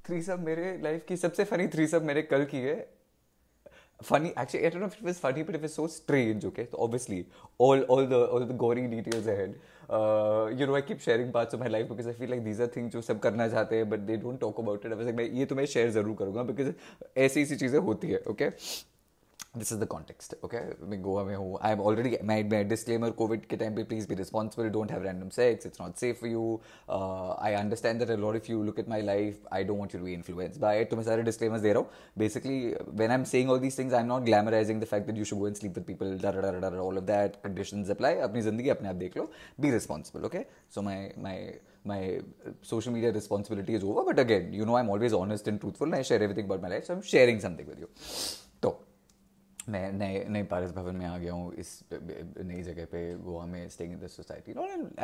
Threesome मेरे life की सबसे फनी थ्रीसम मैंने कल की है. Funny, actually, I don't know if it was funny, but it was so strange. Okay, so obviously, all the gory details ahead. I keep sharing parts of my life because I feel like these are things जो सब करना चाहते हैं, but they don't talk about it. I was like, मैं ये तो मैं share जरूर करूँगा because ऐसी चीज़ें होती है. Okay. This is the context, okay? मैं गोवा में हूँ. I'm already my disclaimer. COVID के time पे please be responsible. Don't have random sex. It's not safe for you. I understand that a lot of you look at my life. I don't want you to be influenced by it. तो मैं सारे disclaimers दे रहा हूँ. Basically, when I'm saying all these things, I'm not glamorizing the fact that you should go and sleep with people. All of that conditions apply. अपनी ज़िंदगी अपने आप देख लो. Be responsible, okay? So my social media responsibility is over. But again, I'm always honest and truthful. And I share everything about my life. So I'm sharing something with you. तो मैं नए पारस भवन में आ गया हूँ इस नई जगह पे गोवा में, staying in the society.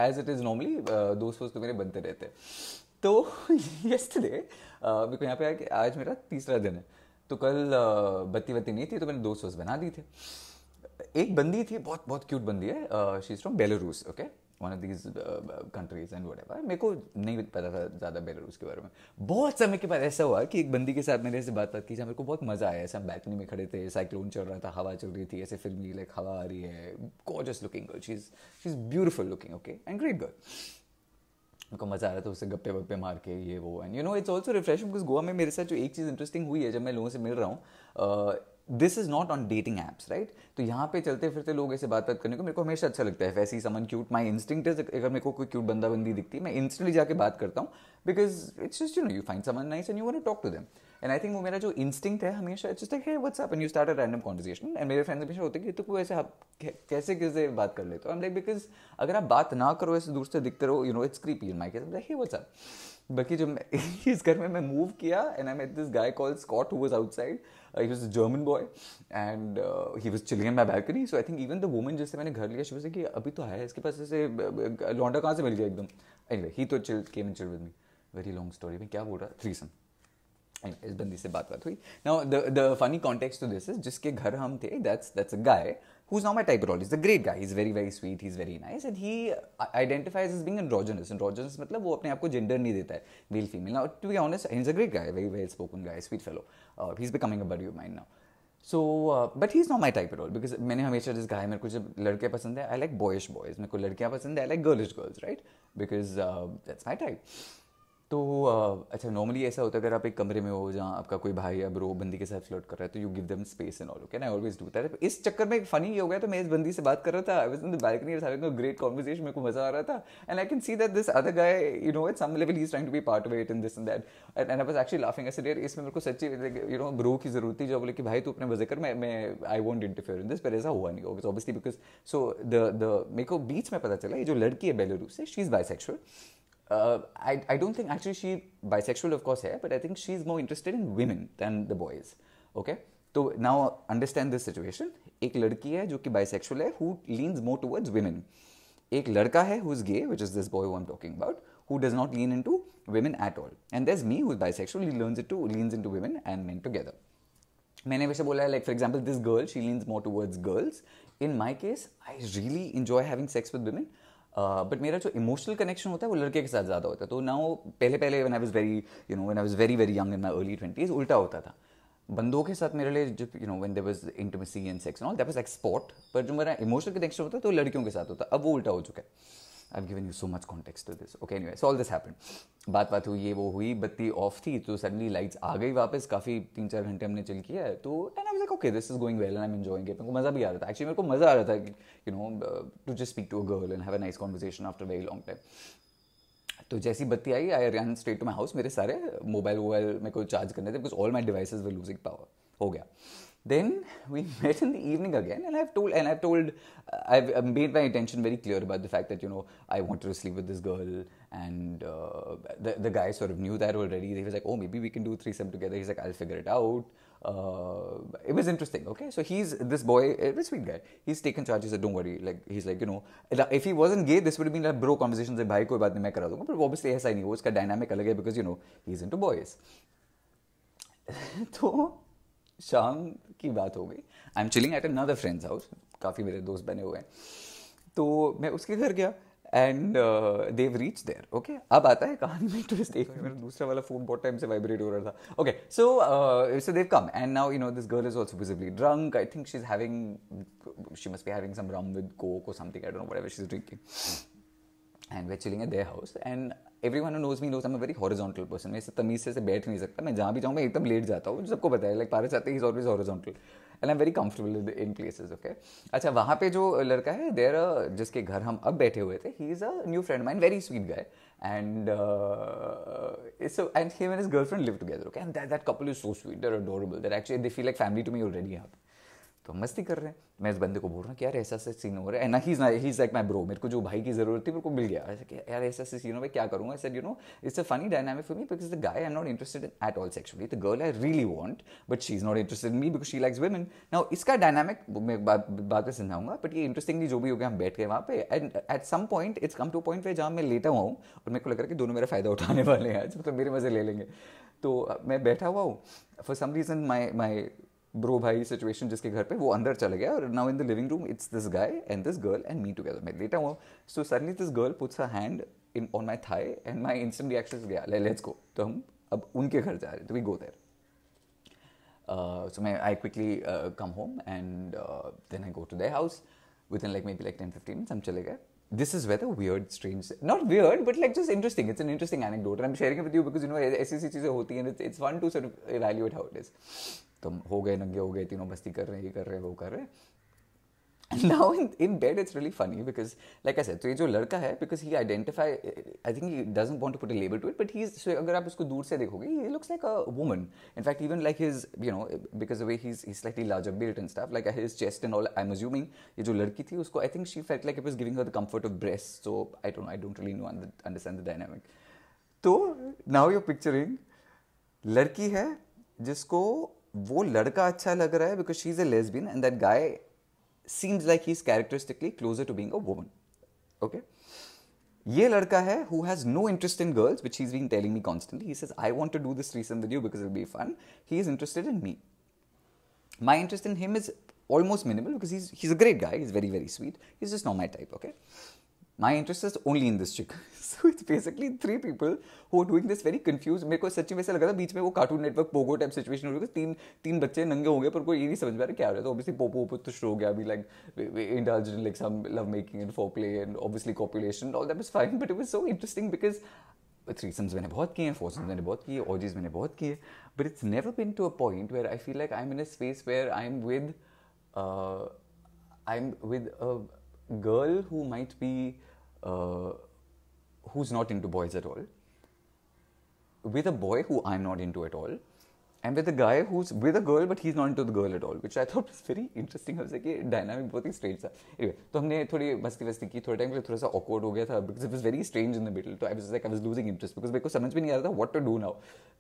As it is normally दोस्त तो मेरे बनते रहते हैं. तो येस्टरडे मेरे को यहाँ पे आया कि आज मेरा तीसरा दिन है. तो कल बत्ती नहीं थी तो मैंने दोस्त बना दी थे. एक बंदी थी, बहुत बहुत क्यूट बंदी है. She is from Belarus. Okay, one of these countries and whatever. मेरे को नहीं पता था ज़्यादा बेलारूस के बारे में. बहुत समय के बाद ऐसा हुआ कि एक बंदी के साथ मेरे से बात की जहाँ मेरे को बहुत मज़ा आया. ऐसे हम बैल्कनी में खड़े थे, साइक्लोन चल रहा था, हवा चल रही थी, ऐसे फिल्मी लाइक हवा आ रही है. Gorgeous looking girl, she is beautiful looking, okay, and great girl. उनको मज़ा आ रहा था उससे गप्पे वप्पे मार के ये वो. And it's also refreshing because Goa में मेरे साथ जो एक चीज़ इंटरेस्टिंग हुई है जब मैं लोगों से मिल रहा हूँ, this is not on dating apps, right? तो यहाँ पे चलते फिरते लोग ऐसे बात करने को मेरे को हमेशा अच्छा लगता है. वैसे ही समन क्यूट, माई इंस्टिंक्ट इज अगर मेरे को कोई क्यूट बंदी दिखती है मैं इंस्टेंटली जाके बात करता हूँ. Because it's just you find someone nice and you want to talk to them. And I think वो मेरा जो इंस्टिंक्ट है हमेशा it's just like hey what's up and you start a random conversation. And मेरे friends हमेशा होते हैं कि तो कोई ऐसे आप कैसे कैसे बात कर लेते हो. आई एम लाइक बिकॉज अगर आप बात ना करो, ऐसे दूर से दिखते रहो, it's creepy in my case. Like hey what's up. बाकी जब इस घर में मैं मूव किया and I met this guy called Scott who was outside. He was a German boy and he was chilling in my balcony. So I think even the woman जिससे मैंने घर लिया, she was like कि अभी तो आया इसके पास ऐसे लौंडा कहाँ से मिल गया एकदम. Anyway, he तो came and chilled with me. Very long story. मैं क्या बोल रहा? Threesome. Anyway, इस बंदी से बात हुई. Now the funny context to this is जिसके घर हम थे, that's a guy who's now my type at all. He's a great guy. He's very very sweet. He's very nice and he identifies as being androgynous. Androgynous मतलब वो अपने आप को gender नहीं देता है, male female. Now to be honest, he's a great guy, very well spoken guy, sweet fellow. He's becoming a buddy of mine now. So, but he's not my type at all because मैंने हमेशा जिस guy, मेरे को जब लड़के पसंद है, I like boyish boys. मेरे को लड़कियाँ पसंद है, I like girlish girls, right? Because that's my type. तो अच्छा, नॉर्मली ऐसा होता है अगर आप एक कमरे में हो जहाँ आपका कोई भाई या ब्रो बंदी के साथ फ्लर्ट कर रहा है तो you give them space and all. Okay, I always do that. इस चक्कर में एक फनी हो गया. तो मैं इस बंदी से बात कर रहा था, I was in the balcony, having a great conversation, मेरे को मजा आ रहा था. And I can see that this other guy, at some level he is trying to be part of it and this and that. And I was actually laughing. ऐसे यार इसमें मेरे को सच्ची ब्रो की जरूरत थी जो बोले कि भाई तू अपने मजे कर, मैं I won't interfere in this. पर ऐसा हुआ नहीं होगा ऑब्वियसली बिकॉज सो द मेरे को बीच में पता चला ये जो लड़की है बेलारूस से, she is bisexual. I don't think actually she bisexual of course है, but I think she's more interested in women than the boys. Okay, so now understand this situation. एक लड़की है जो कि bisexual है, who leans more towards women. एक लड़का है who's gay, which is this boy who I'm talking about, who does not lean into women at all. And there's me who's bisexual, he leans into women and men together. मैंने वैसे बोला है like for example this girl, she leans more towards girls. In my case, I really enjoy having sex with women. But मेरा जो emotional connection होता है वो लड़के के साथ ज़्यादा होता है. तो नाउ पहले when I was very very young in my early 20s उल्टा होता था. बंदों के साथ मेरे लिए जो when there was intimacy and sex and all, that was like sport. पर जो मेरा इमोशनल कनेक्शन होता है तो लड़कियों के साथ होता है. अब वो उल्टा हो चुका है. I've given you so much context to this. Okay, anyway, so all this happened. बात हुई, ये वो हुई, बत्ती ऑफ थी तो सडनली लाइट्स आ गई वापस. काफ़ी 3-4 घंटे हमने चिल किया है. तो and I was like okay this is going well and I am enjoying it. मेरे को मज़ा भी आ रहा था. एक्चुअली मेरे को मज़ा आ रहा था कि to just speak to a girl and have a nice conversation after very long time. तो जैसी बत्ती आई, I run straight to my house. मेरे सारे मोबाइल मेरे को चार्ज करने थे because all my devices were losing power. हो गया. Then we met in the evening again, and I've made my intention very clear about the fact that I wanted to sleep with this girl, and the guy sort of knew that already. He was like, oh, maybe we can do threesome together. He's like, I'll figure it out. It was interesting. Okay, so he's this boy, a sweet guy. He's taken charge. He said, don't worry. Like he's like, if he wasn't gay, this would have been like bro conversations. Like, भाई कोई बात नहीं मैं करा दूँगा. But obviously ऐसा ही नहीं. वो उसका dynamic अलग है because he's into boys. तो शाम की बात हो गई. I am chilling at another friends house. काफ़ी मेरे दोस्त बने हुए हैं. तो मैं उसके घर गया and they've reached there. Okay, अब आता है कहानी में ट्विस्ट. एक मेरा दूसरा वाला फोन बहुत टाइम से वाइब्रेट हो रहा था. Okay, so they've come and now this girl is also visibly drunk. I think she must be having some rum with coke or something. I don't know, whatever she's drinking. And we're chilling at their house and everyone who knows me knows I'm a very horizontal person. मैं इसे तमीज़ से बैठ नहीं सकता. मैं जहाँ भी जाऊँ मैं एकदम लेट जाता हूँ. सबको पता है. Like Paras आते he's always horizontal. And I'm very comfortable in places. Okay. अच्छा वहाँ पे जो लड़का है जिसके घर हम अब बैठे हुए थे, he is a new friend of mine, very sweet guy. And and him and his girlfriend live together. Okay. And that couple is so sweet. They're adorable. They feel like family to me already. तो हम मस्ती कर रहे हैं. मैं इस बंदे को बोल रहा हूँ कि यार ऐसा ऐसा सीन हो रहा है. And he is like my bro. मेरे को जो भाई की जरूरत थी मेरे को मिल गया. ऐसा कि यार ऐसा ऐसा सीन हो, मैं क्या करूँगा. I said it's a funny dynamic for me because the guy I am not interested at all sexually. The girl I really want but she is not interested in me because she likes women. Now इसका dynamic मैं बात में समझाऊंगा. But ये interestingly जो भी हो गया, हम बैठ गए वहाँ पे and at some point it's come to point पे जहाँ मैं लेटा हुआ हूँ और मेरे को लग रहा है कि दोनों मेरा फायदा उठाने वाले हैं आज, मतलब मेरे मजे ले लेंगे. तो मैं बैठा हुआ हूँ. For some reason my bro भाई सिचुएशन जिसके घर पे, वो अंदर चला गया और now in the living room it's this guy and this girl and me together. मैं लेटा हुआ. So suddenly this girl puts her hand in on my thigh and my instant reaction is गया लेट्स गो. तो हम अब उनके घर जा रहे हैं. तो we go there. So I quickly come home and then I go to their house. Within maybe 10-15 minutes हम चले गए. This is where the weird, strange, not weird, but just interesting. It's an interesting anecdote, and I'm sharing it with you because ऐसी चीजें होती हैं. It's fun to sort of evaluate how it is. तो हो गए, नंगे हो गए, तीनों मस्ती कर रहे हैं, ये कर रहे हैं, वो कर रहे हैं. Now in bed it's really funny because like I said, तो ये जो लड़का है, because he I think he doesn't want to put a label to it, but so अगर आप उसको दूर से देखोगे, he looks like a woman. In fact, even like his, because the way he's slightly larger built and stuff, like his chest and all, I'm assuming ये जो लड़की थी उसको, I think she felt like it was giving her the comfort of breast. So I don't really know understand the dynamic. तो now you're picturing लड़की है जिसको वो लड़का अच्छा लग रहा है because she's a lesbian and that guy seems like he's characteristically closer to being a woman. Okay? ये लड़का है who has no interest in girls, which he's been telling me constantly. He says, I want to do this threesome with you because it'll be fun. He is interested in me. My interest in him is almost minimal because he's a great guy. He's very, very sweet. He's just not my type, okay? My interest is only in this chick. So it's basically three people who are doing this very confused. मेरे को सच्ची में से लगा था बीच में वो cartoon network Pogo type situation हो रही थी. तीन बच्चे नंगे हो गए पर कोई ये नहीं समझ पा रहा क्या हो रहा है. तो ऑब्वियसली पोपो तो शुरू हो गया अभी like indulged in like some love making and foreplay and obviously copulation. All that was fine, but it was so interesting because threesomes मैंने बहुत किए हैं, foursomes मैंने बहुत किए, orgies मैंने बहुत किए, but it's never been to a point where I feel like I'm in a space where I'm with a girl who might be who's not into boys at all, with a boy who I'm not into at all, and with a guy who's with a girl but he's not into the girl at all, which I thought was very interesting. I was like, ये dynamic बहुत ही strange था. Anyway, तो हमने थोड़ी मस्ती की, थोड़े time के लिए थोड़ा सा awkward हो गया था because it was very strange in the middle. तो I was losing interest because मेरे को समझ भी नहीं आ रहा था what to do now.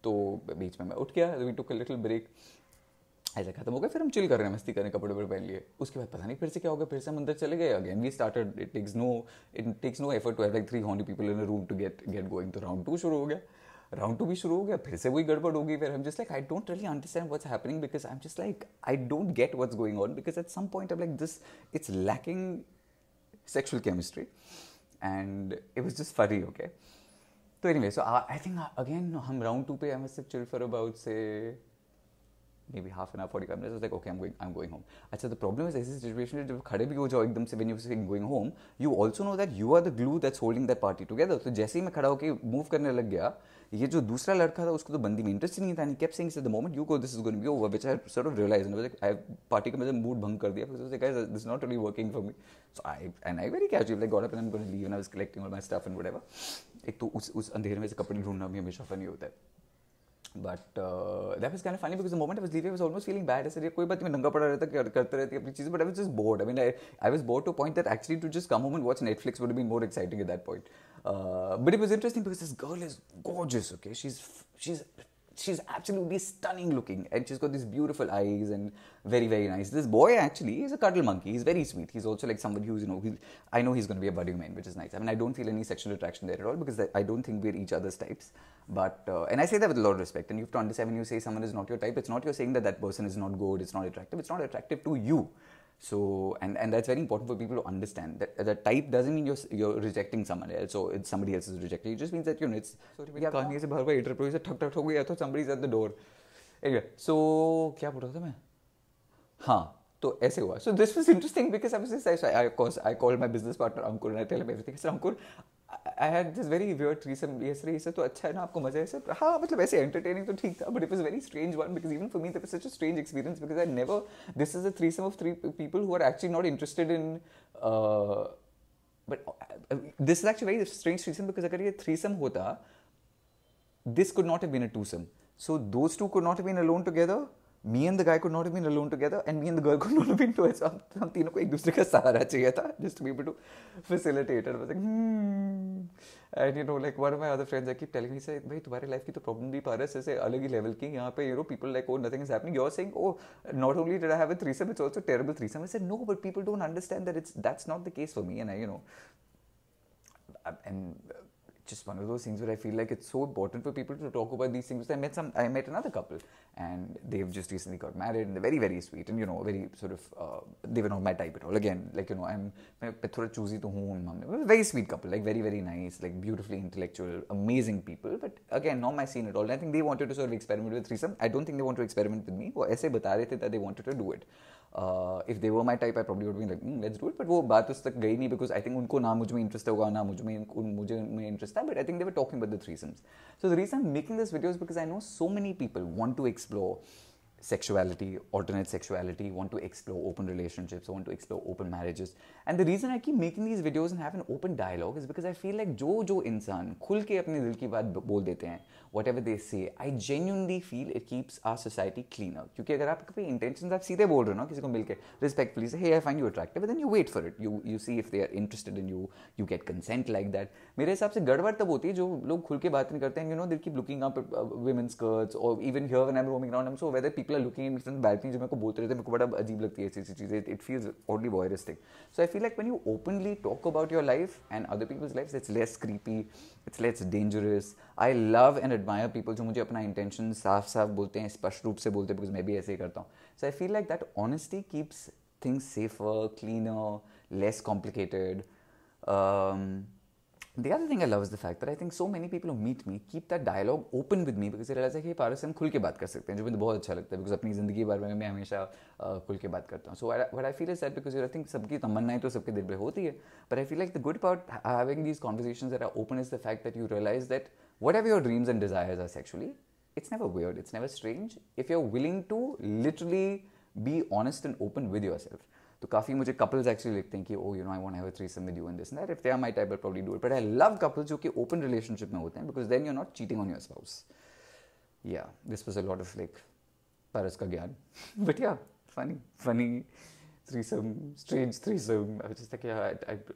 तो बीच में मैं उठ गया, we took a little break. ऐसा खत्म हो गया, फिर हम चिल कर रहे हैं, मस्ती कर रहे हैं, कपड़े पहन लिए. उसके बाद पता नहीं फिर से क्या हो गया, फिर से हम अंदर चले गए. Again we started. It takes no effort to have like 3 horny people in a room to get going. तो राउंड 2 शुरू हो गया. राउंड 2 भी शुरू हो गया, फिर से वही गड़बड़ होगी. फिर हम just like I don't really understand what's happening because I am just like I don't get what's going on because at some point I am like this it's lacking sexual chemistry and it was just funny. Okay, तो anyway, so I think again हम round 2 पे I must have chilled for about say maybe half an hour, 45 minutes. I was like, okay, I'm going home. Achha, the problem is ऐसी situation में जब खड़े भी हो जाओ एकदम से when you're saying going home, you also know that you are the glue that's holding that party together. तो जैसे ही मैं खड़ा होके move करने लग गया, ये जो दूसरा लड़का था उसको तो बंदी में इंटरेस्ट नहीं था. And he kept saying, the moment you go, this is going to be over, which I sort of realized. And I was like, I party का मतलब mood भंग कर दिया. Because I was like, guys, this is not really working for me. So I very casually like got up and I'm going to leave and I was collecting all my stuff and whatever. एक तो उस अंधेरे में से कपड़े ढूंढना भी हमेशा फनी होता है. But that was kind of funny because the moment I was leaving, I was almost feeling bad. I said, कोई बात नहीं, मैं नंगा पड़ा रहता, करते रहती अपनी चीज़ें. But I was just bored. I mean, I was bored to a point that actually to just come home and watch Netflix would have been more exciting at that point. But it was interesting because this girl is gorgeous. Okay, she's absolutely stunning looking and she's got these beautiful eyes and very, very nice. This boy actually is a cuddle monkey. He's very sweet. He's also like somebody who's, I know he's going to be a buddy of mine, which is nice. I mean, I don't feel any sexual attraction there at all because I don't think we're each other's types. But, and I say that with a lot of respect. And you have to understand when you say someone is not your type, it's not you're saying that person is not good, it's not attractive. It's not attractive to you. So, and that's very important for people to understand that the type doesn't mean you're rejecting someone else or it's somebody else is rejecting. It just means that it's sorry कहानी से बाहर इंटरप्रो से ठक ठक हो गया तो somebody's at the door. Anyway, so क्या बोल रहा था मैं? हाँ, तो ऐसे हुआ. So this was interesting because I was just of course I called my business partner Ankur and I tell him everything. I said Ankur, I had this very weird threesome yesterday. He said तो अच्छा है ना आपको मजा है? I said हाँ मतलब ऐसे entertaining तो ठीक था, but it was a very strange one because even for me that was such a strange experience because I never, this is a threesome of 3 people who are actually not interested in but this is actually very strange threesome because अगर ये threesome होता, this could not have been a twosome. So those two could not have been alone together. Me and the guy could not have been alone together, and me and the girl could not have been together. So हम तीनों को एक दूसरे का सहारा चाहिए था, just to be able to facilitate. And I was like, And like one of my other friends, I keep telling me, say, भाई तुम्हारे life की तो problem भी पारस ऐसे अलग ही level की. यहाँ पे people like, oh, nothing is happening. You're saying, oh, not only did I have a threesome, it's also a terrible threesome. I said, no, but people don't understand that that's not the case for me. And and just one of those things where I feel like it's so important for people to talk about these things. I met another couple and they've just recently got married and they're very, very sweet and very sort of, they were not my type at all. Again, like, I'm thoda choosy to hoon, very sweet couple, like very, very nice, like beautifully intellectual, amazing people. But again, not my scene at all. And I think they wanted to sort of experiment with threesome. I don't think they want to experiment with me. वो ऐसे बता रहे थे that they wanted to do it. If they were my type, I probably would have been like, let's do it. But वो बात उस तक गई नहीं because I think उनको ना मुझ में interest होगा ना मुझे में interest था. But I think they were talking about the threesomes. So the reason I'm making this video is because I know so many people want to explore sexuality, alternate sexuality, want to explore open relationships, want to explore open marriages. And the reason I keep making these videos and have an open dialogue is because I feel like जो इंसान खुल के अपने दिल की बात बोल देते हैं, whatever they say, I genuinely feel it keeps our society cleaner. क्योंकि अगर आप कभी intentions आप सीधे बोल रहे हो ना किसी को मिलके respectfully say, hey, I find you attractive, but then you wait for it. You see if they are interested in you, you get consent like that. मेरे हिसाब से गड़बड़ तब होती है जो लोग खुल के बात नहीं करते हैं. They keep looking up at women's skirts, or even here when I'm roaming around, I'm so aware that people are looking at me from the balcony जो मेरे को बोलते रहते हैं, मेरे को बड़ा अजीब लगती है ऐसी चीज़ें. It feels oddly voyeuristic. So I feel like when you openly talk about your life and other people's lives, it's less creepy, it's less dangerous. I love and admire people जो मुझे अपना intention साफ साफ बोलते हैं, स्पष्ट रूप से बोलते हैं, because मैं भी ऐसे ही करता हूँ. So I feel like that honesty keeps things safer, cleaner, less complicated. The other thing I love is the fact that I think so many people who meet me keep that dialogue open with me because they realize that hey, पारस से हम खुल के बात कर सकते हैं, जो मुझे बहुत अच्छा लगता है because अपनी ज़िंदगी के बारे में मैं हमेशा खुल के बात करता हूँ. So what I feel is that because I think सबकी तमन्नाएं तो सबके दिल में होती है, but I feel like the good part having these conversations that are open is the fact that you realize that whatever your dreams and desires are sexually, it's never weird, it's never strange if you're willing to literally be honest and open with yourself. तो काफ़ी मुझे couples actually लिखते हैं कि oh I want to have a threesome with you and this and that. If they are my type, I'll probably do it. But I love couples जो कि open relationship में होते हैं because then you're not cheating on your spouse. Yeah, this was a lot of like पारस का ज्ञान. But yeah, funny threesome, strange threesome. I was just like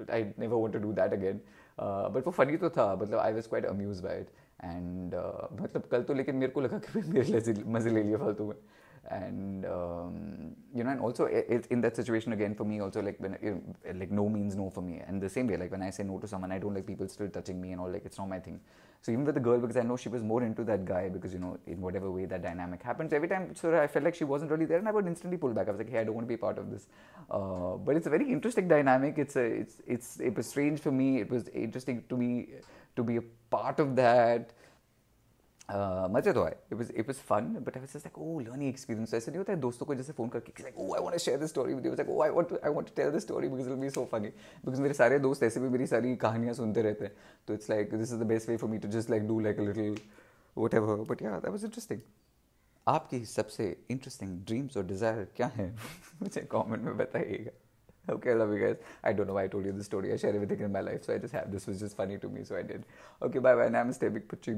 I never want to do that again. But वो funny तो था, मतलब I was quite amused by it. And मतलब कल तो लेकिन मेरे को लगा कि मेरे लिए मज़े ले लिए फालतू में. And and also in that situation again for me also like when like no means no for me, and the same way like when I say no to someone, I don't like people still touching me and all, like it's not my thing. So even with the girl, because I know she was more into that guy because in whatever way that dynamic happens, every time so I felt like she wasn't really there and I would instantly pull back. I was like, hey, I don't want to be part of this. But it's a very interesting dynamic. It was strange for me. It was interesting to me to be a part of that. मज़े तो आए. It was fun, but I was just like, oh, learning experience. ऐसे नहीं होता है दोस्तों को जैसे फ़ोन करके like, oh, I want to share this story with you. I was like, oh, I want to tell this story because it'll be so funny. Because मेरे सारे दोस्त ऐसे भी मेरी सारी कहानियाँ सुनते रहते हैं. तो it's like this is the best way for me to just like do like a little whatever. But yeah, that was interesting. आपकी सबसे interesting dreams और desire क्या है? मुझे comment में बताइएगा. Okay, I love you guys. I don't know why I told you this story. I share everything in my life, so I just have this was just funny to me, so I did. Okay, bye bye. Namaste, big puchi.